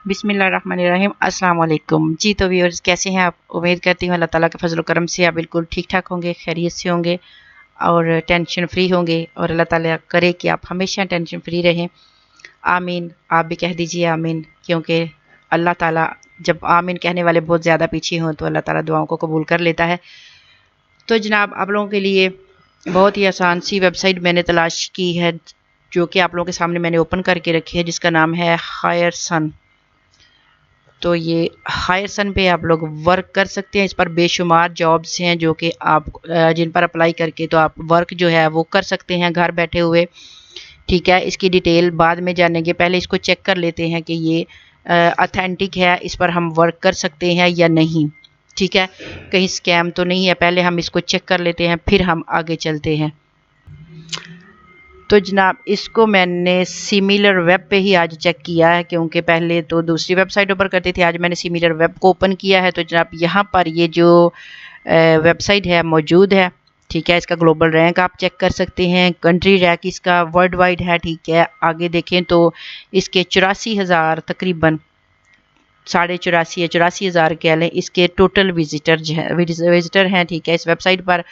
बिस्मिल्लाहिर्रहमानिर्रहीम अस्सलाम वालेकुम जी। तो व्यूअर्स कैसे हैं आप? उम्मीद करती हूँ अल्लाह ताला के फजल करम से आप बिल्कुल ठीक ठाक होंगे, खैरियत से होंगे और टेंशन फ्री होंगे। और अल्लाह ताला करे कि आप हमेशा टेंशन फ्री रहें। आमीन। आप भी कह दीजिए आमीन, क्योंकि अल्लाह ताला जब आमीन कहने वाले बहुत ज़्यादा पीछे हों तो अल्लाह ताला दुआओं को कबूल कर लेता है। तो जनाब आप लोगों के लिए बहुत ही आसान सी वेबसाइट मैंने तलाश की है, जो कि आप लोगों के सामने मैंने ओपन करके रखी है, जिसका नाम है हायर सन। तो ये हायर सन पे आप लोग वर्क कर सकते हैं। इस पर बेशुमार जॉब्स हैं जो कि आप जिन पर अप्लाई करके तो आप वर्क जो है वो कर सकते हैं घर बैठे हुए। ठीक है, इसकी डिटेल बाद में जानेंगे, पहले इसको चेक कर लेते हैं कि ये ऑथेंटिक है, इस पर हम वर्क कर सकते हैं या नहीं। ठीक है, कहीं स्कैम तो नहीं है, पहले हम इसको चेक कर लेते हैं फिर हम आगे चलते हैं। तो जनाब इसको मैंने सिमिलर वेब पे ही आज चेक किया है, क्योंकि पहले तो दूसरी वेबसाइटों पर करते थे, आज मैंने सिमिलर वेब को ओपन किया है। तो जनाब यहाँ पर ये जो वेबसाइट है मौजूद है। ठीक है, इसका ग्लोबल रैंक आप चेक कर सकते हैं, कंट्री रैंक इसका वर्ल्ड वाइड है। ठीक है, आगे देखें तो इसके 84,000 तकरीबन 84,500 या 84,000 कह लें इसके टोटल विजिटर हैं। ठीक है, इस वेबसाइट पर।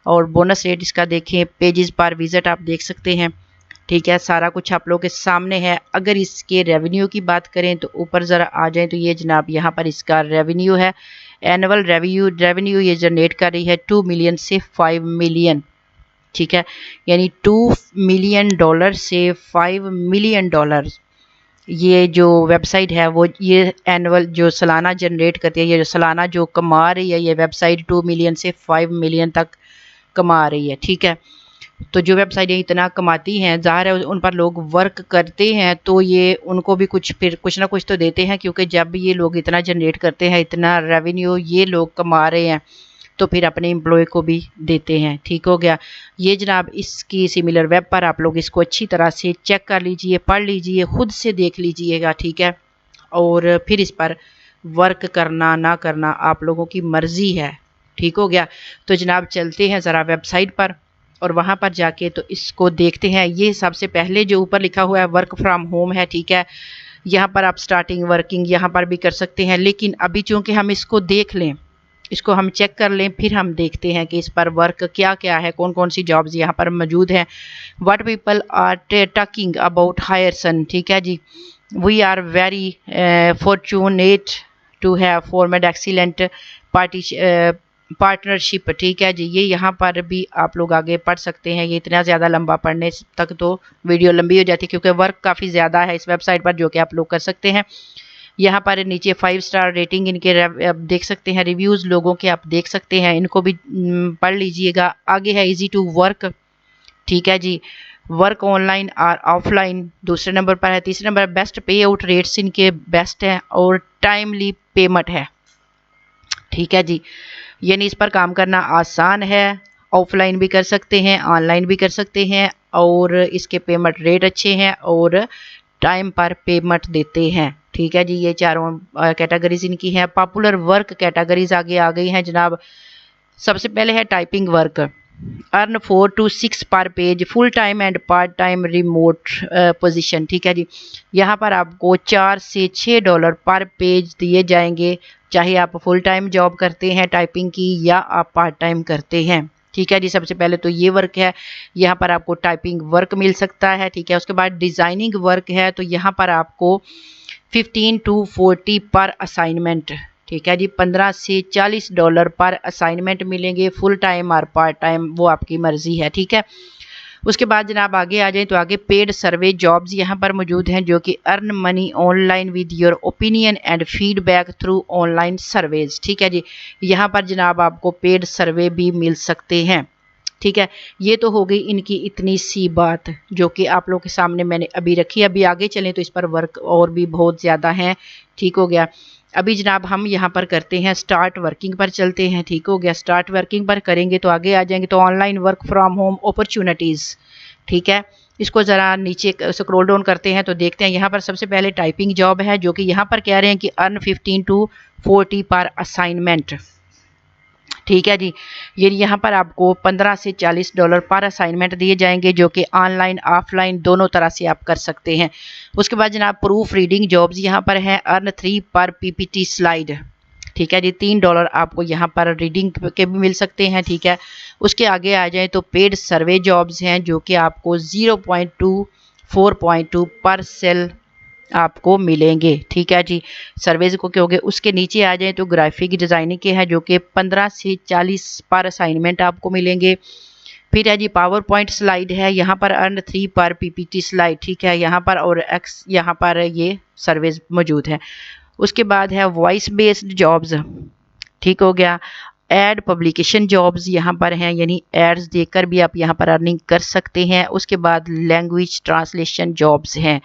और बोनस रेट इसका देखें, पेजेस पर विजिट आप देख सकते हैं। ठीक है, सारा कुछ आप लोगों के सामने है। अगर इसके रेवेन्यू की बात करें तो ऊपर ज़रा आ जाएं तो ये जनाब यहाँ पर इसका रेवेन्यू है। एनुअल रेवेन्यू ये जनरेट कर रही है 2 मिलियन से 5 मिलियन। ठीक है, यानी $2 मिलियन से $5 मिलियन ये जो वेबसाइट है वो ये एनुअल जो सालाना जनरेट करती है, ये जो सालाना जो कमा रही है ये वेबसाइट 2 मिलियन से 5 मिलियन तक कमा रही है। ठीक है, तो जो वेबसाइटें इतना कमाती हैं, ज़ाहिर है उन पर लोग वर्क करते हैं तो ये उनको भी कुछ ना कुछ तो देते हैं, क्योंकि जब ये लोग इतना जनरेट करते हैं, इतना रेवेन्यू ये लोग कमा रहे हैं तो फिर अपने एम्प्लॉय को भी देते हैं। ठीक हो गया, ये जनाब इसकी सिमिलर वेब पर आप लोग इसको अच्छी तरह से चेक कर लीजिए, पढ़ लीजिए, खुद से देख लीजिएगा। ठीक है, और फिर इस पर वर्क करना ना करना आप लोगों की मर्ज़ी है। ठीक हो गया, तो जनाब चलते हैं ज़रा वेबसाइट पर और वहाँ पर जाके तो इसको देखते हैं। ये सबसे पहले जो ऊपर लिखा हुआ है वर्क फ्रॉम होम है। ठीक है, यहाँ पर आप स्टार्टिंग वर्किंग यहाँ पर भी कर सकते हैं, लेकिन अभी चूँकि हम इसको देख लें, इसको हम चेक कर लें, फिर हम देखते हैं कि इस पर वर्क क्या क्या है, कौन कौन सी जॉब्स यहाँ पर मौजूद हैं। What people are talking about Hire Sun. ठीक है जी, we are very fortunate to have formed excellent partnership. ठीक है जी, ये यहाँ पर भी आप लोग आगे पढ़ सकते हैं। ये इतना ज़्यादा लंबा पढ़ने तक तो वीडियो लंबी हो जाती है, क्योंकि वर्क काफ़ी ज़्यादा है इस वेबसाइट पर, जो कि आप लोग कर सकते हैं। यहाँ पर नीचे 5 स्टार रेटिंग इनके आप देख सकते हैं, रिव्यूज़ लोगों के आप देख सकते हैं, इनको भी पढ़ लीजिएगा। आगे है इजी टू वर्क। ठीक है जी, वर्क ऑनलाइन और ऑफलाइन दूसरे नंबर पर है। तीसरे नंबर बेस्ट पे आउट रेट्स इनके बेस्ट हैं और टाइमली पेमेंट है। ठीक है जी, यानी इस पर काम करना आसान है, ऑफलाइन भी कर सकते हैं, ऑनलाइन भी कर सकते हैं, और इसके पेमेंट रेट अच्छे हैं और टाइम पर पेमेंट देते हैं। ठीक है जी, ये चारों कैटेगरीज इनकी हैं। पॉपुलर वर्क कैटेगरीज आगे आ गई हैं जनाब। सबसे पहले है टाइपिंग वर्क, अर्न 4 to 6 पर page, full time and part time remote position. ठीक है जी, यहाँ पर आपको $4 से $6 पर पेज दिए जाएंगे, चाहे आप फुल टाइम जॉब करते हैं टाइपिंग की या आप पार्ट टाइम करते हैं। ठीक है जी, सबसे पहले तो ये वर्क है, यहाँ पर आपको टाइपिंग वर्क मिल सकता है। ठीक है, उसके बाद डिज़ाइनिंग वर्क है, तो यहाँ पर आपको 15 to 40 पर असाइनमेंट। ठीक है जी, $15 से $40 पर असाइनमेंट मिलेंगे, फुल टाइम और पार्ट टाइम वो आपकी मर्जी है। ठीक है, उसके बाद जनाब आगे आ जाएं तो आगे पेड सर्वे जॉब्स यहाँ पर मौजूद हैं, जो कि earn money online with your opinion and feedback through online surveys. ठीक है जी, यहाँ पर जनाब आपको पेड सर्वे भी मिल सकते हैं। ठीक है, ये तो हो गई इनकी इतनी सी बात जो कि आप लोगों के सामने मैंने अभी रखी। अभी आगे चलें तो इस पर वर्क और भी बहुत ज़्यादा हैं। ठीक हो गया, अभी जनाब हम यहाँ पर करते हैं स्टार्ट वर्किंग पर चलते हैं। ठीक हो गया, स्टार्ट वर्किंग पर करेंगे तो आगे आ जाएंगे तो online work from home opportunities. ठीक है, इसको ज़रा नीचे स्क्रॉल डाउन करते हैं तो देखते हैं यहाँ पर सबसे पहले टाइपिंग जॉब है, जो कि यहाँ पर कह रहे हैं कि अर्न 15 to 40 पर असाइनमेंट। ठीक है जी। ये यहाँ पर आपको 15 से $40 पर असाइनमेंट दिए जाएंगे, जो कि ऑनलाइन ऑफलाइन दोनों तरह से आप कर सकते हैं। उसके बाद जनाब प्रूफ रीडिंग जॉब्स यहाँ पर हैं, अर्न 3 पर पीपीटी स्लाइड। ठीक है जी, $3 आपको यहाँ पर रीडिंग के भी मिल सकते हैं। ठीक है, उसके आगे आ जाए तो पेड सर्वे जॉब्स हैं, जो कि आपको 0.2 4.2 पर सेल आपको मिलेंगे। ठीक है जी, सर्वेज को क्योंकि उसके नीचे आ जाए तो ग्राफिक डिज़ाइनिंग के हैं, जो कि 15 से 40 पर असाइनमेंट आपको मिलेंगे। फिर है जी पावर पॉइंट स्लाइड है, यहाँ पर अर्न 3 पर पीपीटी स्लाइड। ठीक है, यहाँ पर और एक्स यहाँ पर ये सर्वेज मौजूद है। उसके बाद है वॉइस बेस्ड जॉब्स। ठीक हो गया। एड पब्लिकेशन जॉब्स यहाँ पर हैं, यानी एड्स देकर भी आप यहाँ पर अर्निंग कर सकते हैं। उसके बाद लैंग्वेज ट्रांसलेशन जॉब्स हैं,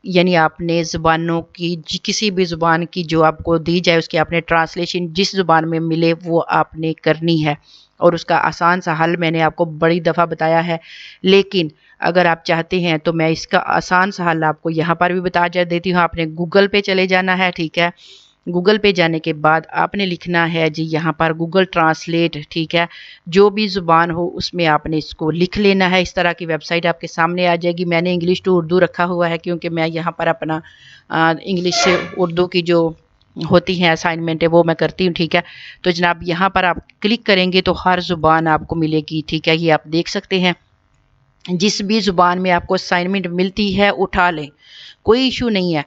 यानी आपने ज़ुबानों की किसी भी ज़ुबान की जो आपको दी जाए उसकी आपने ट्रांसलेशन जिस ज़ुबान में मिले वो आपने करनी है। और उसका आसान सा हल मैंने आपको बड़ी दफ़ा बताया है, लेकिन अगर आप चाहते हैं तो मैं इसका आसान सा हल आपको यहाँ पर भी बता देती हूँ। आपने गूगल पे चले जाना है। ठीक है, गूगल पे जाने के बाद आपने लिखना है जी यहाँ पर गूगल ट्रांसलेट। ठीक है, जो भी ज़ुबान हो उसमें आपने इसको लिख लेना है। इस तरह की वेबसाइट आपके सामने आ जाएगी। मैंने इंग्लिश टू उर्दू रखा हुआ है, क्योंकि मैं यहाँ पर अपना इंग्लिश से उर्दू की जो होती हैं असाइनमेंट है वो मैं करती हूँ। ठीक है, तो जनाब यहाँ पर आप क्लिक करेंगे तो हर ज़ुबान आपको मिलेगी। ठीक है, ये आप देख सकते हैं। जिस भी ज़ुबान में आपको असाइनमेंट मिलती है उठा लें, कोई इशू नहीं है।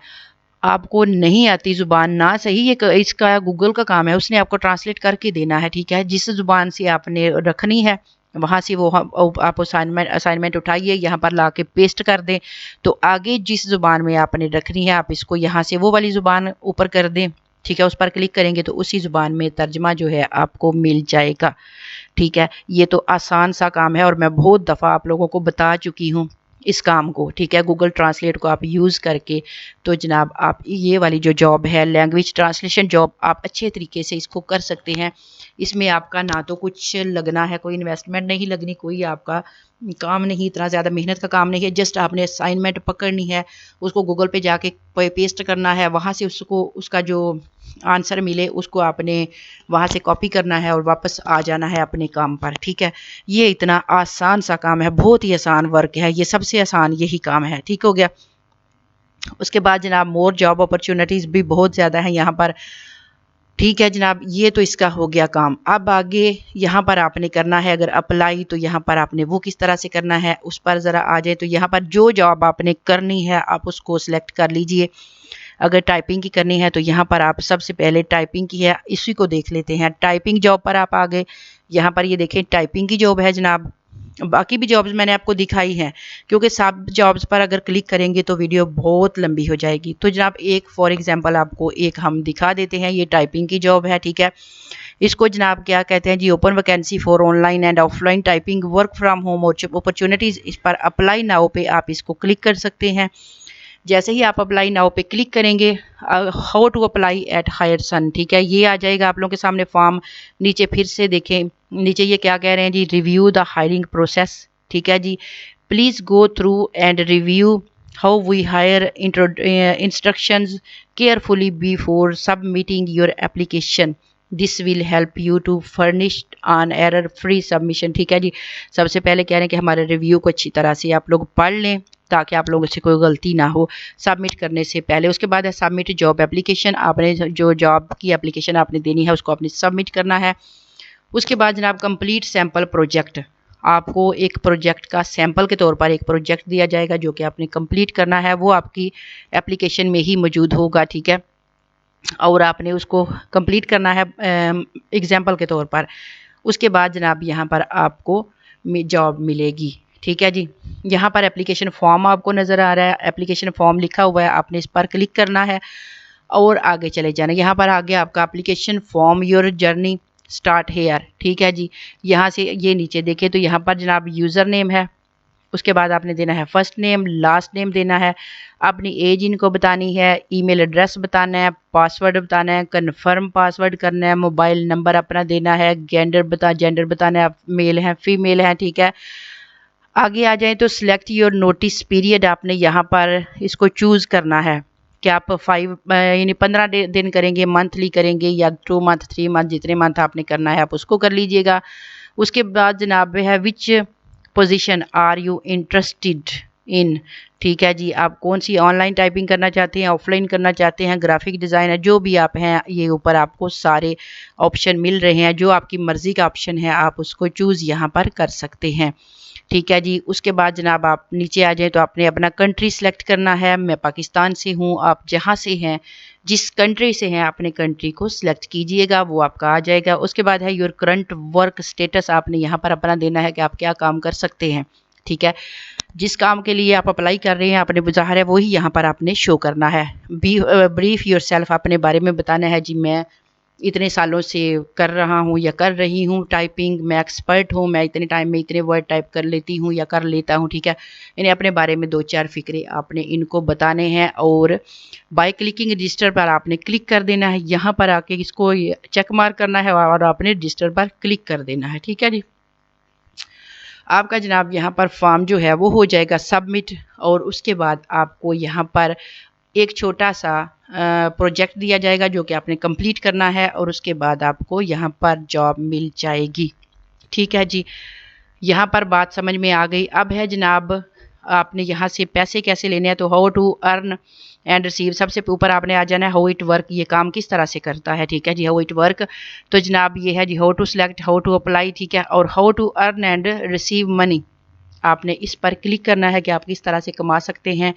आपको नहीं आती ज़ुबान ना सही, ये इसका गूगल का काम है, उसने आपको ट्रांसलेट करके देना है। ठीक है, जिस ज़ुबान से आपने रखनी है वहाँ से वो आप असाइनमेंट उठाइए, यहाँ पर ला के पेस्ट कर दें। तो आगे जिस ज़ुबान में आपने रखनी है आप इसको यहाँ से वो वाली ज़ुबान ऊपर कर दें। ठीक है, उस पर क्लिक करेंगे तो उसी ज़ुबान में तर्जमा जो है आपको मिल जाएगा। ठीक है, ये तो आसान सा काम है और मैं बहुत दफ़ा आप लोगों को बता चुकी हूँ इस काम को। ठीक है, गूगल ट्रांसलेट को आप यूज़ करके तो जनाब आप ये वाली जो जॉब है लैंग्वेज ट्रांसलेशन जॉब, आप अच्छे तरीके से इसको कर सकते हैं। इसमें आपका ना तो कुछ लगना है, कोई इन्वेस्टमेंट नहीं लगनी, कोई आपका काम नहीं, इतना ज़्यादा मेहनत का काम नहीं है। जस्ट आपने असाइनमेंट पकड़नी है, उसको गूगल पे जाके पेस्ट करना है, वहाँ से उसको उसका जो आंसर मिले उसको आपने वहाँ से कॉपी करना है और वापस आ जाना है अपने काम पर। ठीक है, ये इतना आसान सा काम है, बहुत ही आसान वर्क है, ये सबसे आसान यही काम है। ठीक हो गया। उसके बाद जनाब मोर जॉब अपॉर्चुनिटीज़ भी बहुत ज़्यादा है यहाँ पर। ठीक है जनाब, ये तो इसका हो गया काम। अब आगे यहाँ पर आपने करना है अगर अप्लाई, तो यहाँ पर आपने वो किस तरह से करना है उस पर ज़रा आ जाए। तो यहाँ पर जो जॉब आपने करनी है आप उसको सिलेक्ट कर लीजिए। अगर टाइपिंग की करनी है तो यहाँ पर आप सबसे पहले टाइपिंग की है, इसी को देख लेते हैं। टाइपिंग जॉब पर आप आ गए, यहाँ पर ये देखें टाइपिंग की जॉब है जनाब। बाकी भी जॉब्स मैंने आपको दिखाई हैं, क्योंकि सब जॉब्स पर अगर क्लिक करेंगे तो वीडियो बहुत लंबी हो जाएगी। तो जनाब एक फॉर एग्जांपल आपको एक हम दिखा देते हैं, ये टाइपिंग की जॉब है। ठीक है, इसको जनाब क्या कहते हैं जी, open vacancy for online and offline typing work from home opportunities. इस पर अप्लाई नाउ पे आप इसको क्लिक कर सकते हैं। जैसे ही आप अप्लाई नाउ पे क्लिक करेंगे, how to apply at Hire Sun, ठीक है, ये आ जाएगा आप लोगों के सामने फॉर्म। नीचे फिर से देखें, नीचे ये क्या कह रहे हैं जी, रिव्यू द हायरिंग प्रोसेस। ठीक है जी, please go through and review how we hire instructions carefully before submitting your application, this will help you to furnish an error free submission. ठीक है जी, सबसे पहले कह रहे हैं कि हमारे रिव्यू को अच्छी तरह से आप लोग पढ़ लें ताकि आप लोगों से कोई गलती ना हो सबमिट करने से पहले। उसके बाद है सबमिट जॉब एप्लीकेशन, आपने जो जॉब की एप्लीकेशन आपने देनी है उसको आपने सबमिट करना है। उसके बाद जनाब कंप्लीट सैम्पल प्रोजेक्ट, आपको एक प्रोजेक्ट का सैंपल के तौर पर एक प्रोजेक्ट दिया जाएगा जो कि आपने कंप्लीट करना है, वो आपकी एप्लीकेशन में ही मौजूद होगा। ठीक है, और आपने उसको कंप्लीट करना है एग्जाम्पल के तौर पर। उसके बाद जनाब यहाँ पर आपको जॉब मिलेगी। ठीक है जी, यहाँ पर एप्लीकेशन फॉर्म आपको नज़र आ रहा है, एप्लीकेशन फॉर्म लिखा हुआ है, आपने इस पर क्लिक करना है और आगे चले जाना। यहाँ पर आगे आपका application form your journey start here. ठीक है जी, यहाँ से ये नीचे देखें तो यहाँ पर जनाब यूज़र नेम है, उसके बाद आपने देना है फर्स्ट नेम, लास्ट नेम देना है, अपनी एज इनको बतानी है, ईमेल एड्रेस बताना है, पासवर्ड बताना है, कंफर्म पासवर्ड करना है, मोबाइल नंबर अपना देना है, जेंडर बताना है, मेल है फीमेल है। ठीक है, आगे आ जाए तो सिलेक्ट योर नोटिस पीरियड, आपने यहाँ पर इसको चूज़ करना है। कि आप 5 यानी 15 दिन करेंगे, मंथली करेंगे या 2 मंथ 3 मंथ, जितने मंथ आपने करना है आप उसको कर लीजिएगा। उसके बाद जनाब है which position are you interested in, ठीक है जी, आप कौन सी ऑनलाइन टाइपिंग करना चाहते हैं, ऑफलाइन करना चाहते हैं, ग्राफिक डिज़ाइनर, जो भी आप हैं, ये ऊपर आपको सारे ऑप्शन मिल रहे हैं। जो आपकी मर्ज़ी का ऑप्शन है आप उसको चूज़ यहाँ पर कर सकते हैं, ठीक है जी। उसके बाद जनाब आप नीचे आ जाएँ तो आपने अपना कंट्री सेलेक्ट करना है। मैं पाकिस्तान से हूँ, आप जहाँ से हैं, जिस कंट्री से हैं अपने कंट्री को सिलेक्ट कीजिएगा, वो आपका आ जाएगा। उसके बाद है योर करंट वर्क स्टेटस, आपने यहाँ पर अपना देना है कि आप क्या काम कर सकते हैं, ठीक है। जिस काम के लिए आप अप्लाई कर रहे हैं आपने ज़ाहिर है वही यहाँ पर आपने शो करना है। ब्रीफ योर सेल्फ, अपने बारे में बताना है जी, मैं इतने सालों से कर रहा हूँ या कर रही हूँ टाइपिंग, मैं एक्सपर्ट हूँ, मैं इतने टाइम में इतने वर्ड टाइप कर लेती हूँ या कर लेता हूँ, ठीक है। यानी अपने बारे में 2-4 फ़िक्रे आपने इनको बताने हैं। और बाय क्लिकिंग रजिस्टर पर आपने क्लिक कर देना है। यहाँ पर आके इसको चेक मार्क करना है और आपने रजिस्टर पर क्लिक कर देना है, ठीक है जी। आपका जनाब यहाँ पर फॉर्म जो है वो हो जाएगा सबमिट। और उसके बाद आपको यहाँ पर एक छोटा सा प्रोजेक्ट दिया जाएगा जो कि आपने कंप्लीट करना है और उसके बाद आपको यहाँ पर जॉब मिल जाएगी, ठीक है जी। यहाँ पर बात समझ में आ गई। अब है जनाब आपने यहाँ से पैसे कैसे लेने हैं, तो how to earn and receive, सबसे ऊपर आपने आ जाना है हाउ इट वर्क, ये काम किस तरह से करता है, ठीक है जी। हाउ इट वर्क, तो जनाब ये है जी how to select, how to apply, ठीक है। और how to earn and receive money, आपने इस पर क्लिक करना है कि आप किस तरह से कमा सकते हैं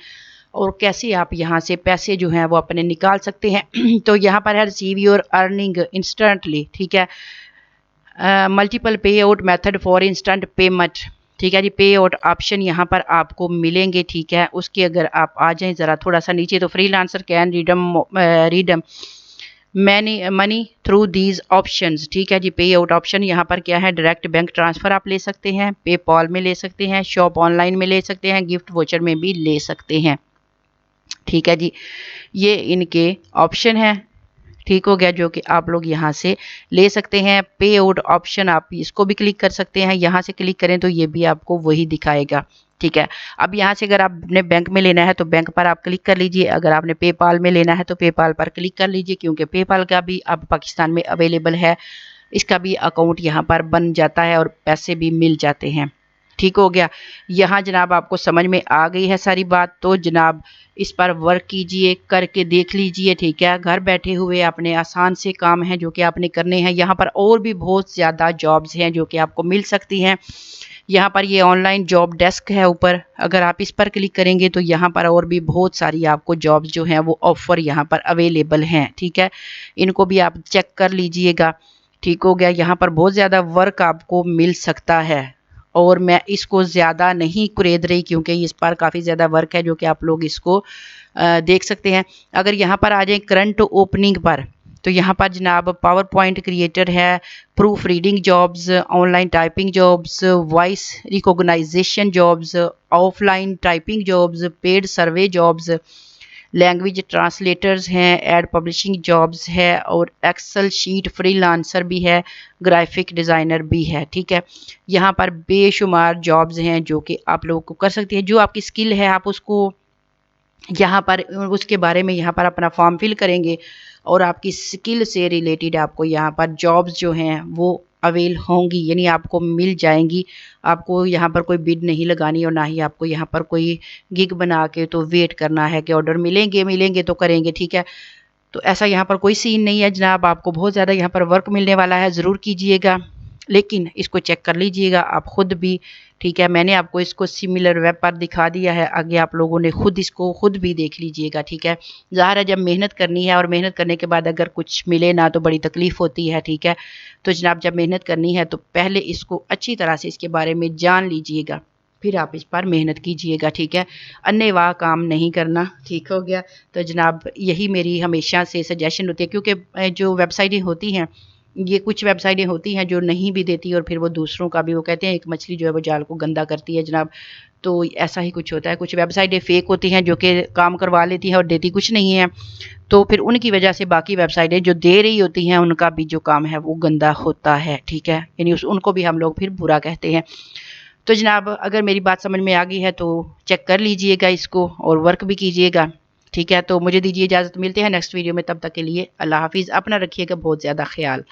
और कैसे आप यहाँ से पैसे जो हैं वो अपने निकाल सकते हैं। तो यहाँ पर है रिसीव योर अर्निंग इंस्टेंटली, ठीक है। मल्टीपल पे out method for instant payment, ठीक है जी। पे आउट ऑप्शन यहाँ पर आपको मिलेंगे, ठीक है। उसके अगर आप आ जाएं ज़रा थोड़ा सा नीचे, तो freelancer can redeem money through these options, ठीक है जी। पे आउट ऑप्शन यहाँ पर क्या है, डायरेक्ट बैंक ट्रांसफ़र आप ले सकते हैं, पेपॉल में ले सकते हैं, शॉप ऑनलाइन में ले सकते हैं, गिफ्ट वोचर में भी ले सकते हैं, ठीक है जी। ये इनके ऑप्शन हैं, ठीक हो गया, जो कि आप लोग यहाँ से ले सकते हैं। पे आउट ऑप्शन आप इसको भी क्लिक कर सकते हैं, यहाँ से क्लिक करें तो ये भी आपको वही दिखाएगा, ठीक है। अब यहाँ से अगर आपने बैंक में लेना है तो बैंक पर आप क्लिक कर लीजिए, अगर आपने पेपाल में लेना है तो पेपाल पर क्लिक कर लीजिए, क्योंकि पेपाल का भी अब पाकिस्तान में अवेलेबल है, इसका भी अकाउंट यहाँ पर बन जाता है और पैसे भी मिल जाते हैं, ठीक हो गया। यहाँ जनाब आपको समझ में आ गई है सारी बात, तो जनाब इस पर वर्क कीजिए, करके देख लीजिए, ठीक है। घर बैठे हुए अपने आसान से काम हैं जो कि आपने करने हैं। यहाँ पर और भी बहुत ज़्यादा जॉब्स हैं जो कि आपको मिल सकती हैं। यहाँ पर ये ऑनलाइन जॉब डेस्क है ऊपर, अगर आप इस पर क्लिक करेंगे तो यहाँ पर और भी बहुत सारी आपको जॉब्स जो हैं वो ऑफ़र यहाँ पर अवेलेबल हैं, ठीक है। इनको भी आप चेक कर लीजिएगा, ठीक हो गया। यहाँ पर बहुत ज़्यादा वर्क आपको मिल सकता है और मैं इसको ज़्यादा नहीं कुरेद रही क्योंकि इस पर काफ़ी ज़्यादा वर्क है जो कि आप लोग इसको देख सकते हैं। अगर यहाँ पर आ जाए करंट ओपनिंग पर, तो यहाँ पर जनाब पावर पॉइंट क्रिएटर है, proofreading jobs, online typing jobs, voice recognition jobs, offline typing jobs, paid survey jobs, language translators हैं, एड पब्लिशिंग जॉब्स है और एक्सेल शीट फ्रीलांसर भी है, ग्राफिक डिज़ाइनर भी है, ठीक है। यहाँ पर बेशुमार जॉब्स हैं जो कि आप लोगों को कर सकती हैं। जो आपकी स्किल है आप उसको यहाँ पर उसके बारे में यहाँ पर अपना फॉर्म फिल करेंगे और आपकी स्किल से रिलेटेड आपको यहाँ पर जॉब्स जो हैं वो अवेल होंगी, यानी आपको मिल जाएंगी। आपको यहाँ पर कोई बिड नहीं लगानी और ना ही आपको यहाँ पर कोई गिग बना के तो वेट करना है कि ऑर्डर मिलेंगे मिलेंगे तो करेंगे, ठीक है। तो ऐसा यहाँ पर कोई सीन नहीं है जनाब, आपको बहुत ज़्यादा यहाँ पर वर्क मिलने वाला है, ज़रूर कीजिएगा, लेकिन इसको चेक कर लीजिएगा आप ख़ुद भी, ठीक है। मैंने आपको इसको सिमिलर वेब पर दिखा दिया है, आगे आप लोगों ने खुद भी देख लीजिएगा, ठीक है। ज़ाहिर है जब मेहनत करनी है और मेहनत करने के बाद अगर कुछ मिले ना तो बड़ी तकलीफ़ होती है, ठीक है। तो जनाब जब मेहनत करनी है तो पहले इसको अच्छी तरह से इसके बारे में जान लीजिएगा, फिर आप इस पर मेहनत कीजिएगा, ठीक है। अन्यवाह काम नहीं करना, ठीक हो गया। तो जनाब यही मेरी हमेशा से सजेशन होती है, क्योंकि जो वेबसाइटें होती हैं, ये कुछ वेबसाइटें होती हैं जो नहीं भी देती और फिर वो दूसरों का भी, वो कहते हैं एक मछली जो है वो जाल को गंदा करती है जनाब, तो ऐसा ही कुछ होता है। कुछ वेबसाइटें फ़ेक होती हैं जो कि काम करवा लेती हैं और देती कुछ नहीं है, तो फिर उनकी वजह से बाकी वेबसाइटें जो दे रही होती हैं उनका भी जो काम है वो गंदा होता है, ठीक है। यानी उनको भी हम लोग फिर बुरा कहते हैं। तो जनाब अगर मेरी बात समझ में आ गई है तो चेक कर लीजिएगा इसको और वर्क भी कीजिएगा, ठीक है, तो मुझे दीजिए इजाज़त, मिलते हैं नेक्स्ट वीडियो में, तब तक के लिए अल्लाह हाफ़िज़। अपना रखिएगा बहुत ज़्यादा ख्याल।